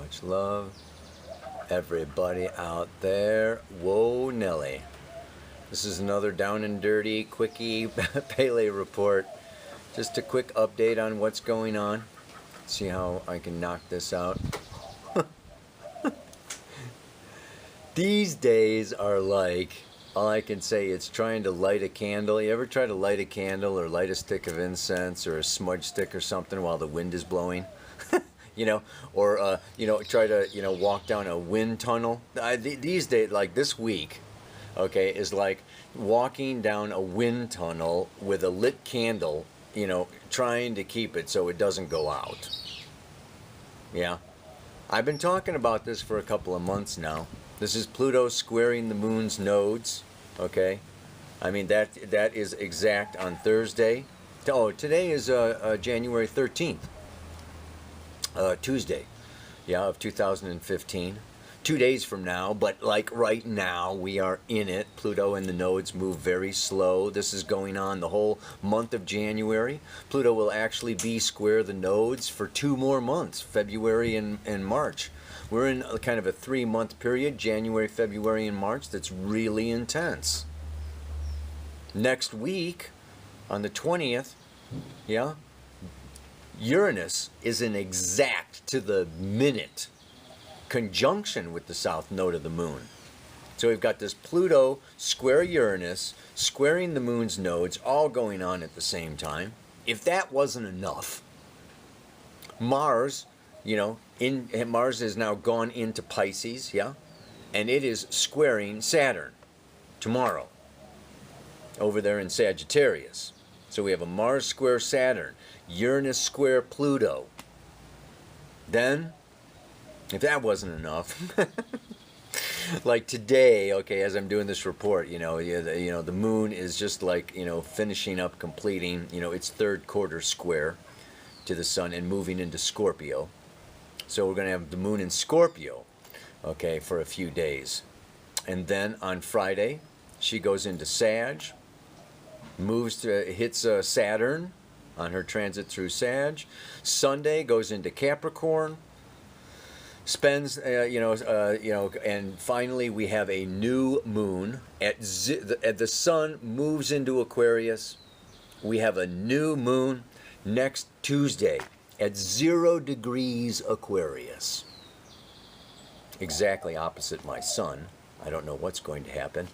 Much love, everybody out there. Whoa, Nelly. This is another down and dirty, quickie Pele Report. Just a quick update on what's going on. See how I can knock this out. These days are like, all I can say, it's trying to light a candle. You ever try to light a candle or light a stick of incense or a smudge stick or something while the wind is blowing? You know, or, try to, walk down a wind tunnel. These days, like this week, okay, is like walking down a wind tunnel with a lit candle, trying to keep it so it doesn't go out. Yeah. I've been talking about this for a couple of months now. This is Pluto squaring the moon's nodes, okay? I mean, that is exact on Thursday. Oh, today is January 13th. Tuesday, yeah, of 2015. 2 days from now, but like right now, we are in it. Pluto and the nodes move very slow. This is going on the whole month of January. Pluto will actually be square the nodes for 2 more months, February and March. We're in a kind of a 3-month period, January, February, and March, that's really intense. Next week, on the 20th, yeah, Uranus is in exact to the minute conjunction with the south node of the moon. So we've got this Pluto square Uranus squaring the moon's nodes all going on at the same time. If that wasn't enough, Mars, Mars has now gone into Pisces, yeah, and it is squaring Saturn tomorrow over there in Sagittarius. So we have a Mars square Saturn, Uranus square Pluto. Then, if that wasn't enough, like today, okay, as I'm doing this report, the moon is just like, finishing up, completing, its 3rd quarter square to the sun and moving into Scorpio. So we're going to have the moon in Scorpio, okay, for a few days. And then on Friday, she goes into Sag, hits Saturn on her transit through Sag. Sunday goes into Capricorn, spends, and finally we have a new moon. At the sun moves into Aquarius. We have a new moon next Tuesday at 0 degrees Aquarius. Exactly opposite my sun. I don't know what's going to happen.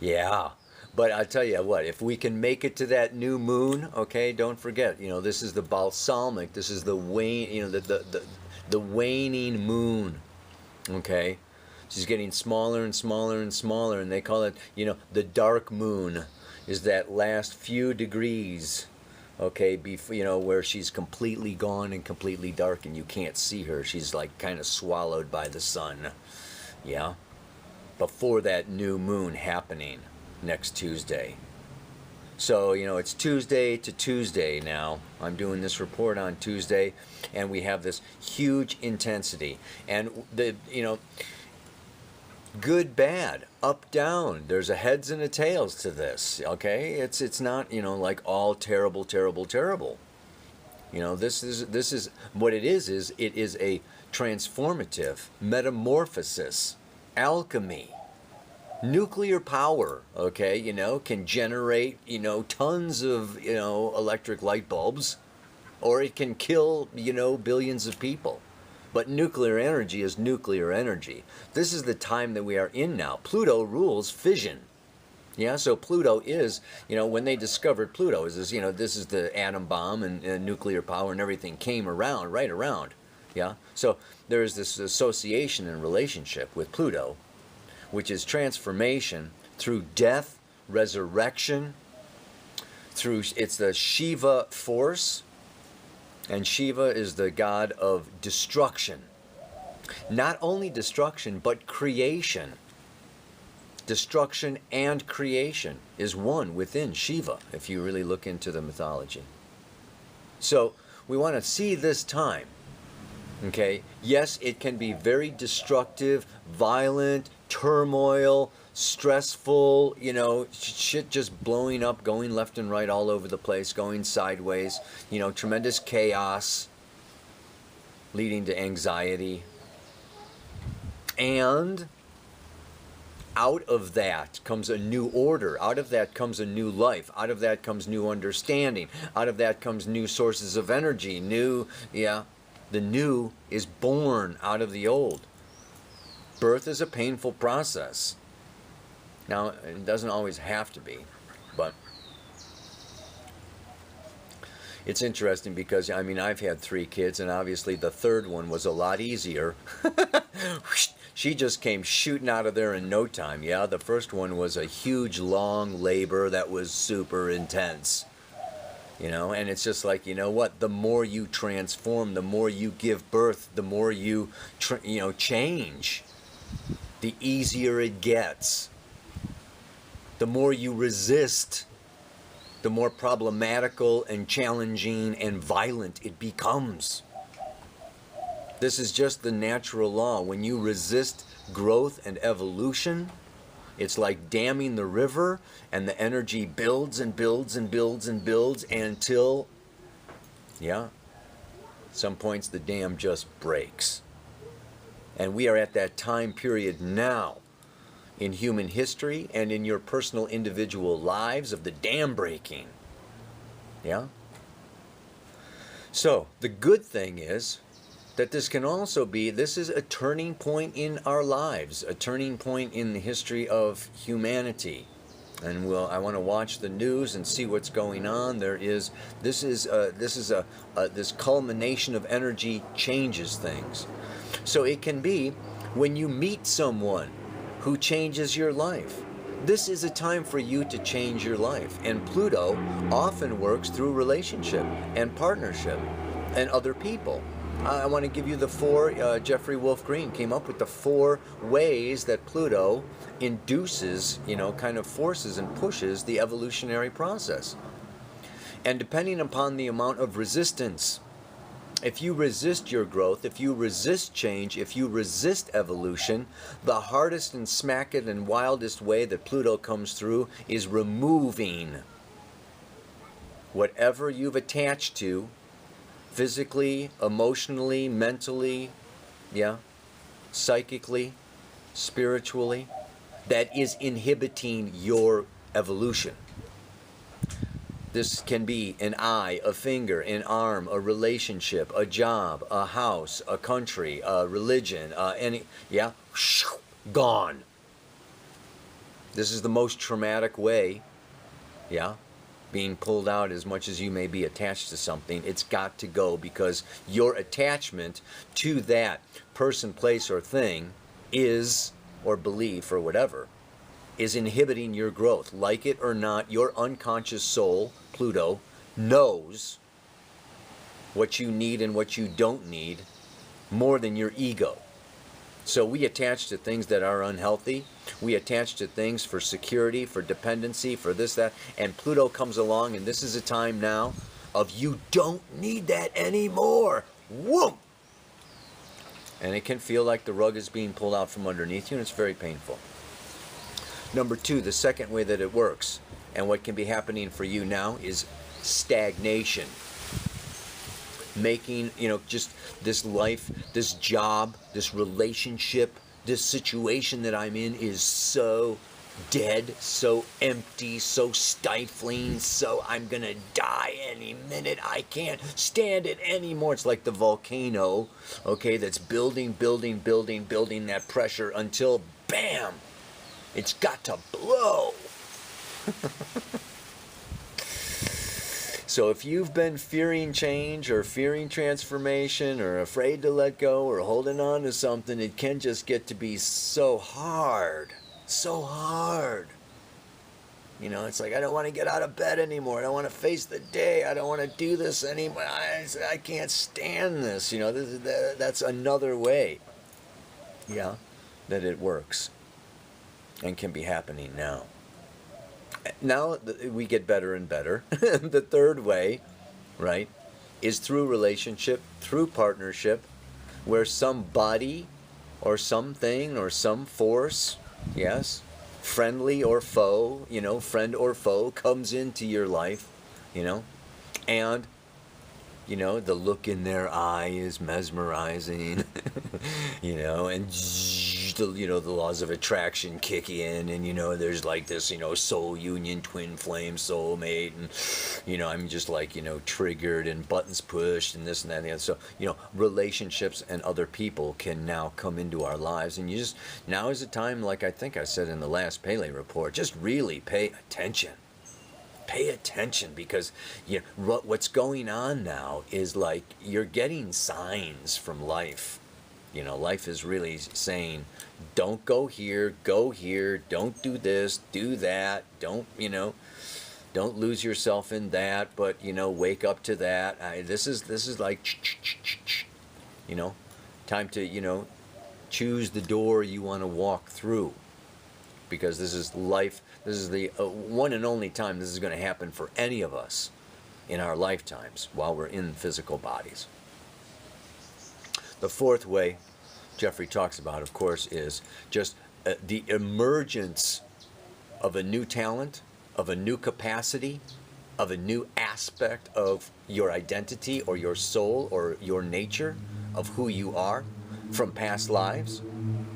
Yeah. But I'll tell you what, if we can make it to that new moon, okay, don't forget, this is the balsamic, this is the wane, the waning moon, okay? She's getting smaller and smaller and smaller, and they call it, the dark moon is that last few degrees, okay, where she's completely gone and completely dark and you can't see her. She's like kind of swallowed by the sun, yeah? Before that new moon happening next Tuesday. So, it's Tuesday to Tuesday now. I'm doing this report on Tuesday, and we have this huge intensity. And good, bad, up, down. There's a heads and a tails to this, okay? It's not, like all terrible, terrible, terrible. This is what it is it is a transformative metamorphosis, alchemy. Nuclear power, okay, can generate, tons of, electric light bulbs, or it can kill, billions of people. But nuclear energy is nuclear energy. This is the time that we are in now. Pluto rules fission. Yeah, so Pluto is, when they discovered Pluto, this is the atom bomb and nuclear power and everything came around, right around. Yeah, so there is this association and relationship with Pluto, which is transformation through death, resurrection, it's the Shiva force, and Shiva is the god of destruction. Not only destruction, but creation. Destruction and creation is one within Shiva, if you really look into the mythology. So we want to see this time, okay? Yes, it can be very destructive, violent, turmoil, stressful, shit just blowing up, going left and right all over the place, going sideways, tremendous chaos. leading to anxiety. And out of that comes a new order. Out of that comes a new life. Out of that comes new understanding. Out of that comes new sources of energy. The new is born out of the old. Birth is a painful process. Now, it doesn't always have to be, but it's interesting because, I mean, I've had 3 kids, and obviously the third one was a lot easier. She just came shooting out of there in no time. Yeah, the first one was a huge, long labor that was super intense. And it's just like, you know what? The more you transform, the more you give birth, the more you, change, the easier it gets. The more you resist, the more problematical and challenging and violent it becomes. This is just the natural law. When you resist growth and evolution, it's like damming the river, and the energy builds and builds and builds and builds until, some points the dam just breaks. And we are at that time period now in human history and in your personal individual lives of the dam breaking. Yeah? So, the good thing is that this is a turning point in our lives, a turning point in the history of humanity. And I want to watch the news and see what's going on. This culmination of energy changes things. So it can be when you meet someone who changes your life. This is a time for you to change your life. And Pluto often works through relationship and partnership and other people. I want to give you the 4, Jeffrey Wolf Green came up with the 4 ways that Pluto induces, kind of forces and pushes the evolutionary process. And depending upon the amount of resistance, if you resist your growth, if you resist change, if you resist evolution, the hardest and smack it and wildest way that Pluto comes through is removing whatever you've attached to, physically, emotionally, mentally, psychically, spiritually, that is inhibiting your evolution. This can be an eye, a finger, an arm, a relationship, a job, a house, a country, a religion, gone. This is the most traumatic way, being pulled out. As much as you may be attached to something, it's got to go, because your attachment to that person, place, or thing is, or belief, or whatever, is inhibiting your growth. Like it or not, your unconscious soul, Pluto, knows what you need and what you don't need more than your ego. So we attach to things that are unhealthy. We attach to things for security, for dependency, for this, that. And Pluto comes along, and this is a time now of you don't need that anymore. Whoom! And it can feel like the rug is being pulled out from underneath you, and it's very painful. Number 2, the second way that it works, and what can be happening for you now, is stagnation. Making, just this life, this job, this relationship, this situation that I'm in is so dead, so empty, so stifling, so I'm gonna die any minute. I can't stand it anymore. It's like the volcano, that's building that pressure until, bam, it's got to blow. So if you've been fearing change or fearing transformation or afraid to let go or holding on to something, it can just get to be so hard. So hard. It's like, I don't want to get out of bed anymore. I don't want to face the day. I don't want to do this anymore. I can't stand this. That's another way, that it works and can be happening now. Now we get better and better. The third way, is through relationship, through partnership, where somebody or something or some force, friendly or foe, friend or foe, comes into your life, and You know, the look in their eye is mesmerizing. You know, and you know, the laws of attraction kick in, and you know, there's like this, you know, soul union, twin flame, soulmate, and you know, I'm just like, you know, triggered and buttons pushed and this and that and the other. So you know, relationships and other people can now come into our lives, and you just, now is the time, like I think I said in the last Pele Report, just really pay attention. Pay attention, because you know, what's going on now is like you're getting signs from life. You know, life is really saying, don't go here, don't do this, do that, don't, you know, don't lose yourself in that, but you know, wake up to that. This is like, you know, time to, you know, choose the door you want to walk through, because this is life. This is the one and only time this is going to happen for any of us in our lifetimes while we're in physical bodies. The fourth way Jeffrey talks about, of course, is just the emergence of a new talent, of a new capacity, of a new aspect of your identity or your soul or your nature, of who you are from past lives,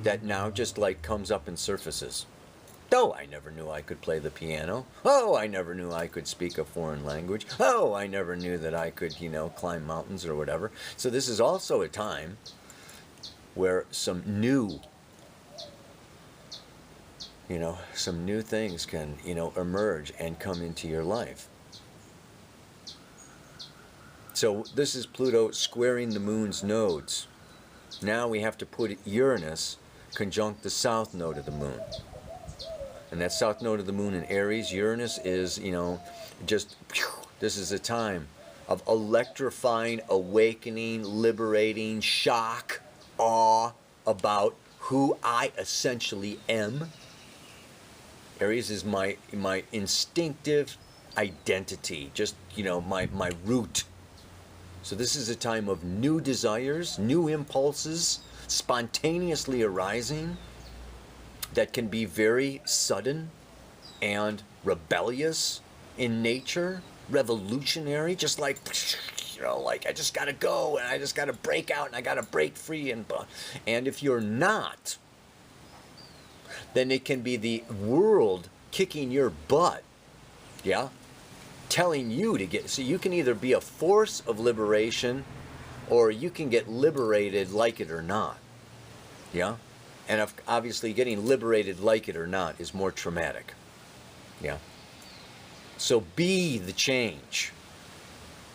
that now just like comes up and surfaces. Oh, I never knew I could play the piano. Oh, I never knew I could speak a foreign language. Oh, I never knew that I could, you know, climb mountains or whatever. So this is also a time where some new, you know, some new things can, you know, emerge and come into your life. So this is Pluto squaring the moon's nodes. Now we have to put Uranus conjunct the south node of the moon. And that south node of the moon in Aries, Uranus is, you know, just, this is a time of electrifying, awakening, liberating, shock, awe about who I essentially am. Aries is my instinctive identity, just, you know, my root. So this is a time of new desires, new impulses, spontaneously arising, that can be very sudden and rebellious in nature, revolutionary, just like, you know, like I just gotta go and I just gotta break out and I gotta break free, and if you're not, then it can be the world kicking your butt, yeah, telling you to get. So you can either be a force of liberation, or you can get liberated, like it or not, yeah. And obviously getting liberated, like it or not, is more traumatic. Yeah. So be the change.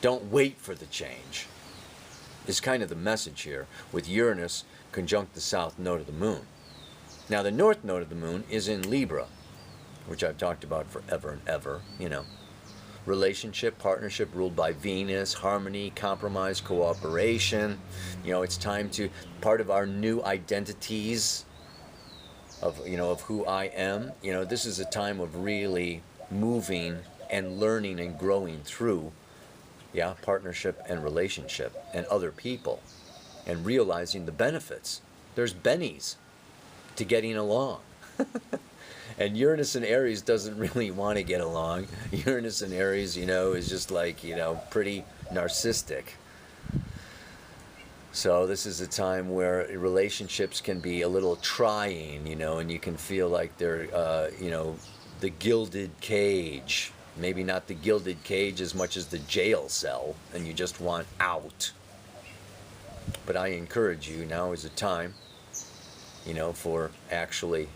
Don't wait for the change. Is kind of the message here, with Uranus conjunct the south node of the moon. Now the north node of the moon is in Libra, which I've talked about forever and ever, you know. Relationship, partnership ruled by Venus, harmony, compromise, cooperation. You know, it's time to, part of our new identities of, you know, of who I am. You know, this is a time of really moving and learning and growing through, yeah, partnership and relationship and other people, and realizing the benefits. There's bennies to getting along. And Uranus in Aries doesn't really want to get along. Uranus in Aries, you know, is just like, you know, pretty narcissistic. So this is a time where relationships can be a little trying, you know, and you can feel like they're, you know, the gilded cage. Maybe not the gilded cage as much as the jail cell, and you just want out. But I encourage you, now is a time, you know, for actually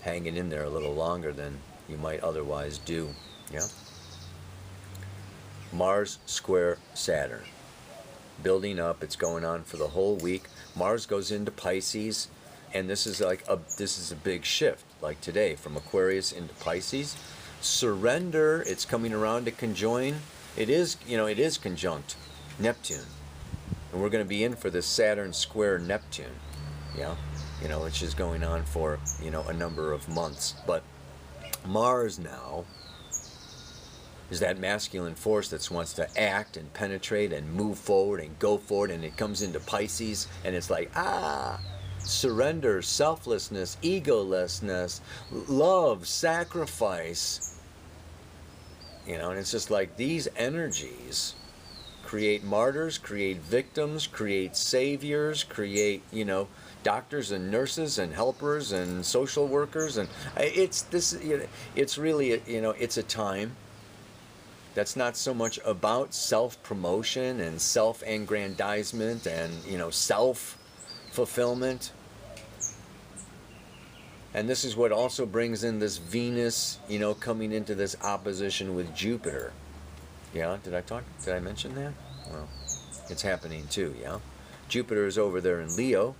hanging in there a little longer than you might otherwise do. Yeah. Mars square Saturn, building up. It's going on for the whole week. Mars goes into Pisces, and this is like this is a big shift, like today, from Aquarius into Pisces. Surrender. It's coming around to conjoin. It is, you know, it is conjunct Neptune, and we're going to be in for this Saturn square Neptune. Yeah. You know, which is going on for, you know, a number of months. But Mars now is that masculine force that wants to act and penetrate and move forward and go forward, and it comes into Pisces, and it's like, surrender, selflessness, egolessness, love, sacrifice. You know, and it's just like these energies create martyrs, create victims, create saviors, create, you know, doctors and nurses and helpers and social workers. And it's this, you know, it's really, you know, it's a time that's not so much about self-promotion and self-aggrandizement and, you know, self-fulfillment. And this is what also brings in this Venus, you know, coming into this opposition with Jupiter. Yeah, did I mention that? Well, it's happening too, yeah. Jupiter is over there in Leo,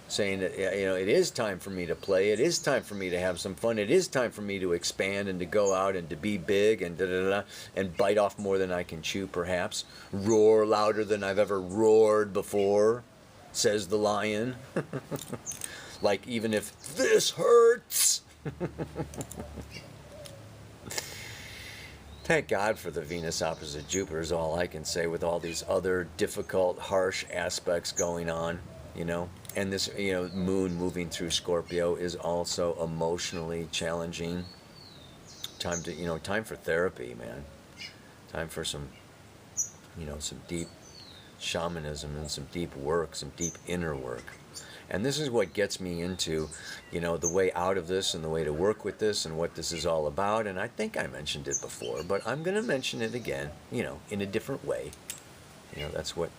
saying that, you know, it is time for me to play, it is time for me to have some fun, it is time for me to expand and to go out and to be big and da-da-da-da, and bite off more than I can chew, perhaps. Roar louder than I've ever roared before, says the lion. Like, even if this hurts. Thank God for the Venus opposite Jupiter is all I can say, with all these other difficult, harsh aspects going on, you know. And this, you know, moon moving through Scorpio is also emotionally challenging. Time to, you know, time for therapy, man. Time for some, you know, some deep shamanism and some deep work, some deep inner work. And this is what gets me into, you know, the way out of this and the way to work with this and what this is all about. And I think I mentioned it before, but I'm going to mention it again, you know, in a different way. You know, that's what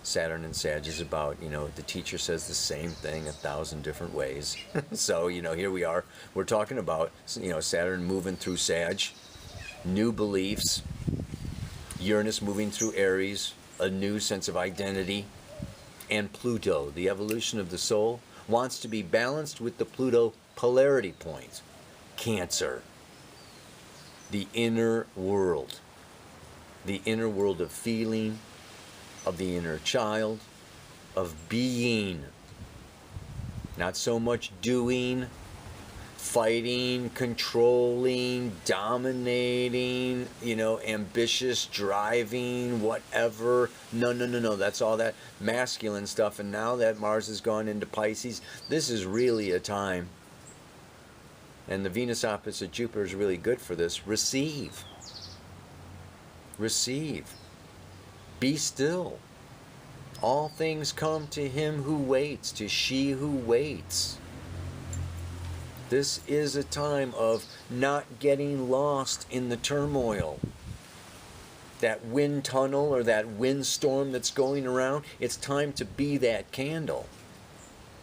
Saturn and Sag is about. You know, the teacher says the same thing 1,000 different ways. So, you know, here we are. We're talking about, you know, Saturn moving through Sag, new beliefs, Uranus moving through Aries, a new sense of identity. And Pluto, the evolution of the soul, wants to be balanced with the Pluto polarity point, Cancer, the inner world of feeling, of the inner child, of being, not so much doing, fighting, controlling, dominating, you know, ambitious, driving, whatever. No, no, no, no. That's all that masculine stuff. And now that Mars has gone into Pisces, this is really a time. And the Venus opposite Jupiter is really good for this. Receive. Receive. Be still. All things come to him who waits, to she who waits. This is a time of not getting lost in the turmoil. That wind tunnel or that windstorm that's going around, it's time to be that candle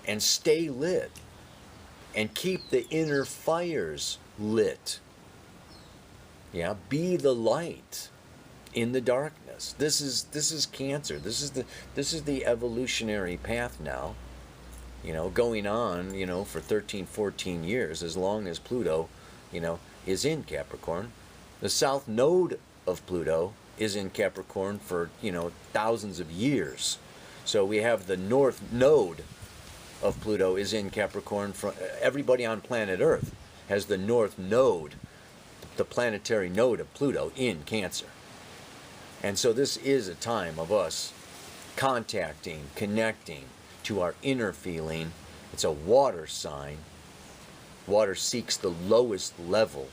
and stay lit and keep the inner fires lit. Yeah, be the light in the darkness. This is Cancer. This is the evolutionary path now. You know, going on, you know, for 13, 14 years, as long as Pluto, you know, is in Capricorn. The south node of Pluto is in Capricorn for, you know, thousands of years. So we have the north node of Pluto is in Capricorn. For everybody on planet Earth has the north node, the planetary node of Pluto, in Cancer. And so this is a time of us contacting, connecting to our inner feeling. It's a water sign. Water seeks the lowest level.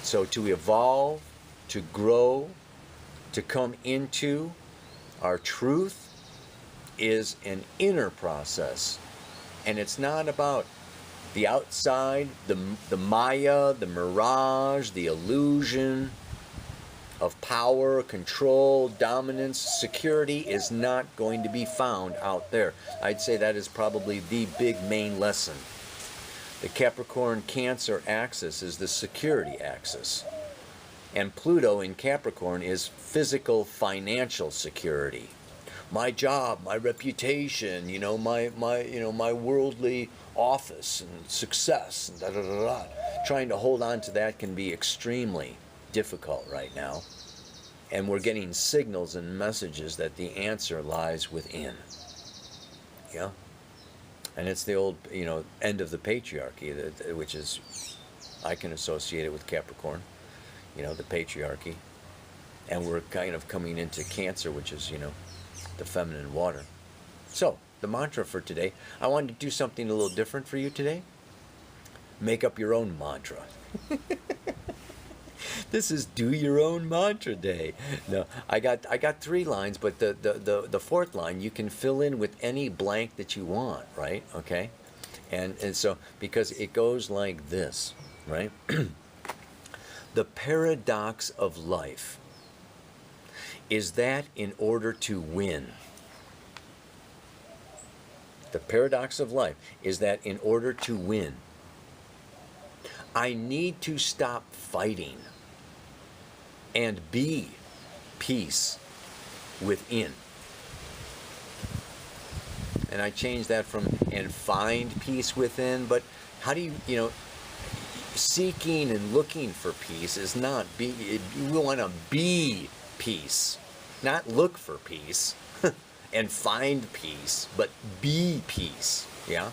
So to evolve, to grow, to come into our truth is an inner process. And it's not about the outside, the Maya, the mirage, the illusion of power, control, dominance. Security is not going to be found out there. I'd say that is probably the big main lesson. The Capricorn-Cancer axis is the security axis. And Pluto in Capricorn is physical, financial security. My job, my reputation, you know, my worldly office and success, and da da da da. Trying to hold on to that can be extremely difficult right now, and we're getting signals and messages that the answer lies within. Yeah, and it's the old, you know, end of the patriarchy, which is, I can associate it with Capricorn, you know, the patriarchy, and we're kind of coming into Cancer, which is, you know, the feminine water. So the mantra for today, I wanted to do something a little different for you today. Make up your own mantra. This is do your own mantra day. No, I got 3 lines, but the fourth line you can fill in with any blank that you want, right? Okay, and so because it goes like this, right? The paradox of life is that in order to win, the paradox of life is that in order to win, I need to stop fighting and be peace within. And I changed that from and find peace within, but how do you, seeking and looking for peace is not be, you want to be peace, not look for peace and find peace, but be peace, yeah?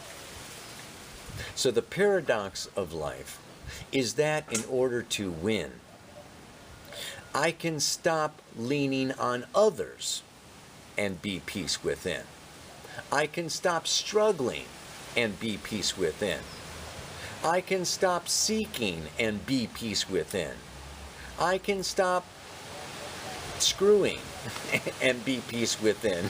So the paradox of life is that in order to win, I can stop leaning on others and be peace within. I can stop struggling and be peace within. I can stop seeking and be peace within. I can stop screwing and be peace within.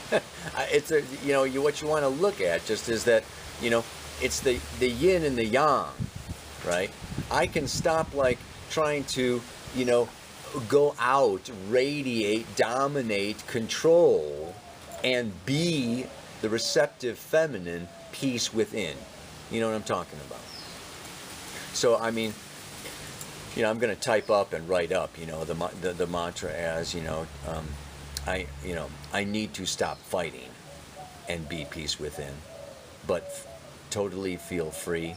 It's what you want to look at just is that, it's the yin and the yang, right? I can stop like trying to, go out, radiate, dominate, control, and be the receptive feminine peace within. You know what I'm talking about? So, I mean, I'm going to type up and write up, the mantra as, I need to stop fighting and be peace within, but totally feel free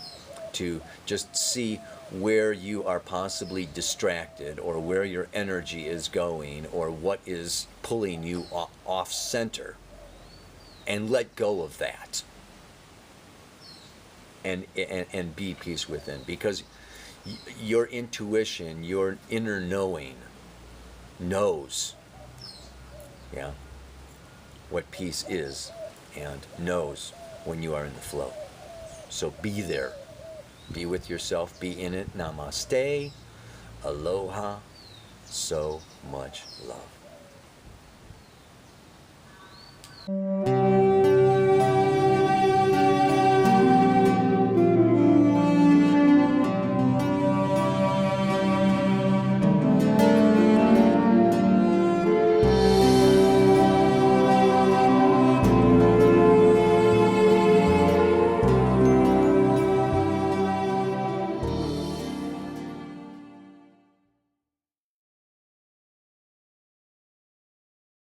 to just see where you are possibly distracted or where your energy is going or what is pulling you off center, and let go of that and be peace within, because your intuition, your inner knowing knows, yeah, what peace is and knows when you are in the flow. So be there. Be with yourself. Be in it. Namaste. Aloha. So much love.